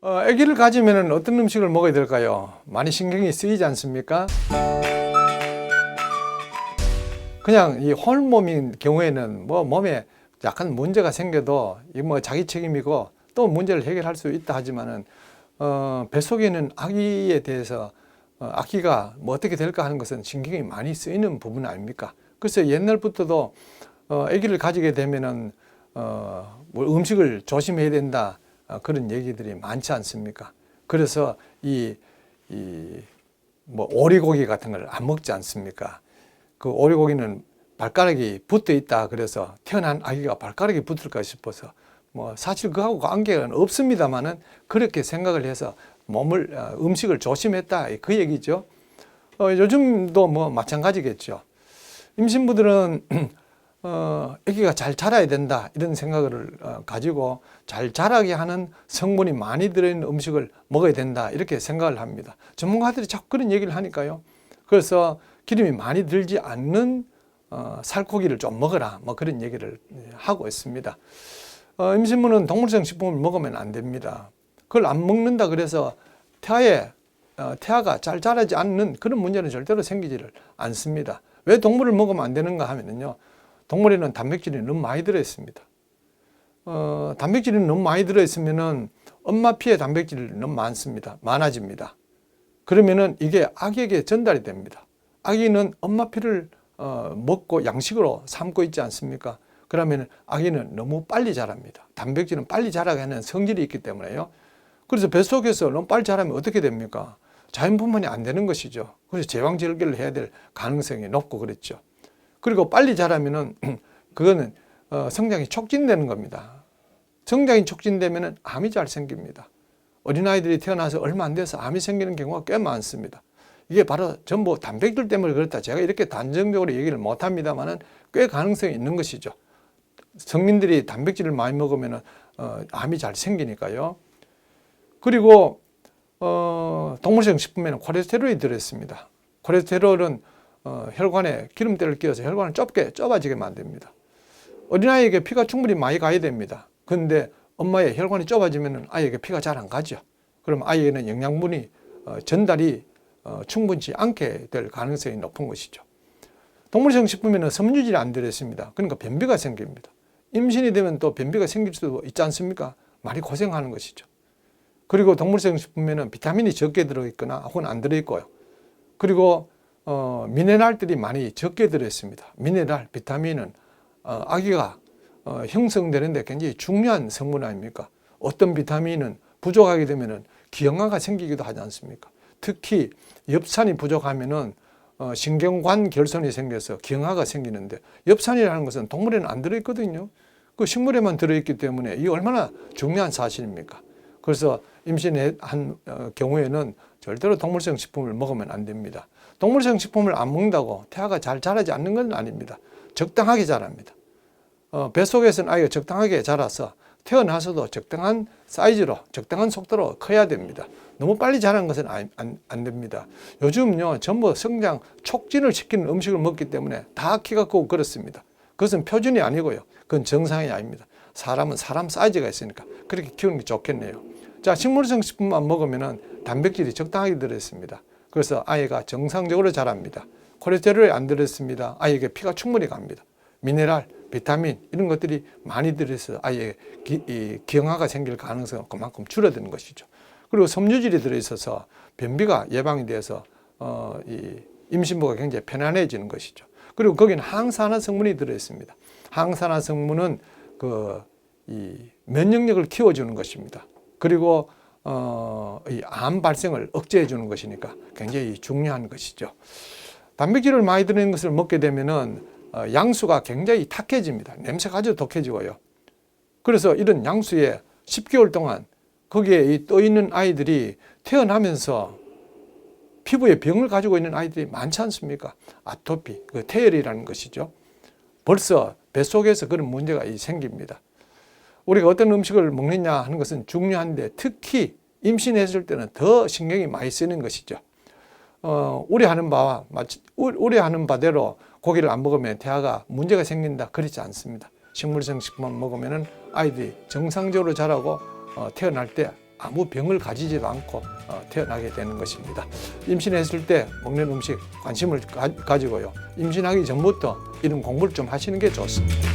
아기를 가지면 어떤 음식을 먹어야 될까요? 많이 신경이 쓰이지 않습니까? 그냥 이 홀몸인 경우에는 뭐 몸에 약간 문제가 생겨도 이 뭐 자기 책임이고 또 문제를 해결할 수 있다 하지만은 뱃속에 있는 아기에 대해서 아기가 뭐 어떻게 될까 하는 것은 신경이 많이 쓰이는 부분 아닙니까? 그래서 옛날부터도 아기를 가지게 되면은 뭐 음식을 조심해야 된다. 그런 얘기들이 많지 않습니까? 그래서 뭐 오리고기 같은 걸 안 먹지 않습니까? 그 오리고기는 발가락이 붙어 있다. 그래서 태어난 아기가 발가락이 붙을까 싶어서 뭐 사실 그하고 관계는 없습니다만은 그렇게 생각을 해서 음식을 조심했다. 그 얘기죠. 요즘도 뭐 마찬가지겠죠. 임신부들은 아기가 잘 자라야 된다 이런 생각을 가지고 잘 자라게 하는 성분이 많이 들어있는 음식을 먹어야 된다 이렇게 생각을 합니다. 전문가들이 자꾸 그런 얘기를 하니까요. 그래서 기름이 많이 들지 않는 살코기를 좀 먹어라 뭐 그런 얘기를 하고 있습니다. 임신부는 동물성 식품을 먹으면 안 됩니다. 그걸 안 먹는다 그래서 태아가 잘 자라지 않는 그런 문제는 절대로 생기지를 않습니다. 왜 동물을 먹으면 안 되는가 하면요. 동물에는 단백질이 너무 많이 들어있습니다. 단백질이 너무 많이 들어있으면은 엄마 피에 단백질이 너무 많아집니다. 그러면은 이게 아기에게 전달이 됩니다. 아기는 엄마 피를 먹고 양식으로 삼고 있지 않습니까? 그러면 아기는 너무 빨리 자랍니다. 단백질은 빨리 자라게 하는 성질이 있기 때문에요. 그래서 뱃속에서 너무 빨리 자라면 어떻게 됩니까? 자연분만이 안 되는 것이죠. 그래서 제왕절개를 해야 될 가능성이 높고 그랬죠. 그리고 빨리 자라면은 그거는 성장이 촉진되는 겁니다. 성장이 촉진되면은 암이 잘 생깁니다. 어린아이들이 태어나서 얼마 안 돼서 암이 생기는 경우가 꽤 많습니다. 이게 바로 전부 단백질 때문에 그렇다. 제가 이렇게 단정적으로 얘기를 못 합니다만은 꽤 가능성이 있는 것이죠. 성인들이 단백질을 많이 먹으면은 암이 잘 생기니까요. 그리고 동물성 식품에는 콜레스테롤이 들어있습니다. 콜레스테롤은 혈관에 기름때를 끼워서 혈관을 좁아지게 만듭니다. 어린아이에게 피가 충분히 많이 가야 됩니다. 그런데 엄마의 혈관이 좁아지면 아이에게 피가 잘 안 가죠. 그럼 아이에게는 영양분이 전달이 충분치 않게 될 가능성이 높은 것이죠. 동물성 식품에는 섬유질이 안 들어있습니다. 그러니까 변비가 생깁니다. 임신이 되면 또 변비가 생길 수도 있지 않습니까? 많이 고생하는 것이죠. 그리고 동물성 식품에는 비타민이 적게 들어있거나 혹은 안 들어있고요. 그리고 미네랄들이 많이 적게 들어있습니다. 미네랄, 비타민은 아기가 형성되는데 굉장히 중요한 성분 아닙니까? 어떤 비타민은 부족하게 되면 기형아가 생기기도 하지 않습니까? 특히 엽산이 부족하면은 신경관 결손이 생겨서 기형아가 생기는데 엽산이라는 것은 동물에는 안 들어있거든요. 그 식물에만 들어있기 때문에 이게 얼마나 중요한 사실입니까? 그래서 임신한 경우에는 절대로 동물성 식품을 먹으면 안 됩니다. 동물성 식품을 안 먹는다고 태아가 잘 자라지 않는 건 아닙니다. 적당하게 자랍니다. 뱃속에서는 아이가 적당하게 자라서 태어나서도 적당한 사이즈로 적당한 속도로 커야 됩니다. 너무 빨리 자라는 것은 안 됩니다. 요즘요 전부 성장 촉진을 시키는 음식을 먹기 때문에 다 키가 크고 그렇습니다. 그것은 표준이 아니고요. 그건 정상이 아닙니다. 사람은 사람 사이즈가 있으니까 그렇게 키우는 게 좋겠네요. 자, 식물성 식품만 먹으면 단백질이 적당하게 들어있습니다. 그래서 아이가 정상적으로 자랍니다. 콜레스테롤이 안 들어있습니다. 아이에게 피가 충분히 갑니다. 미네랄, 비타민 이런 것들이 많이 들어있어 아이에게 기형아가 생길 가능성은 그만큼 줄어드는 것이죠. 그리고 섬유질이 들어있어서 변비가 예방이 돼서 이 임신부가 굉장히 편안해지는 것이죠. 그리고 거기는 항산화 성분이 들어있습니다. 항산화 성분은 이 면역력을 키워주는 것입니다. 그리고 이 암 발생을 억제해 주는 것이니까 굉장히 중요한 것이죠. 단백질을 많이 들어있는 것을 먹게 되면은 양수가 굉장히 탁해집니다. 냄새가 아주 독해지고요. 그래서 이런 양수에 10개월 동안 거기에 떠 있는 아이들이 태어나면서 피부에 병을 가지고 있는 아이들이 많지 않습니까? 아토피, 태열이라는 것이죠. 벌써 뱃속에서 그런 문제가 생깁니다. 우리가 어떤 음식을 먹느냐 하는 것은 중요한데 특히 임신했을 때는 더 신경이 많이 쓰이는 것이죠. 우려하는 바대로 고기를 안 먹으면 태아가 문제가 생긴다 그렇지 않습니다. 식물성 식품만 먹으면 아이들이 정상적으로 자라고 태어날 때 아무 병을 가지지도 않고 태어나게 되는 것입니다. 임신했을 때 먹는 음식 관심을 가지고요. 임신하기 전부터 이런 공부를 좀 하시는 게 좋습니다.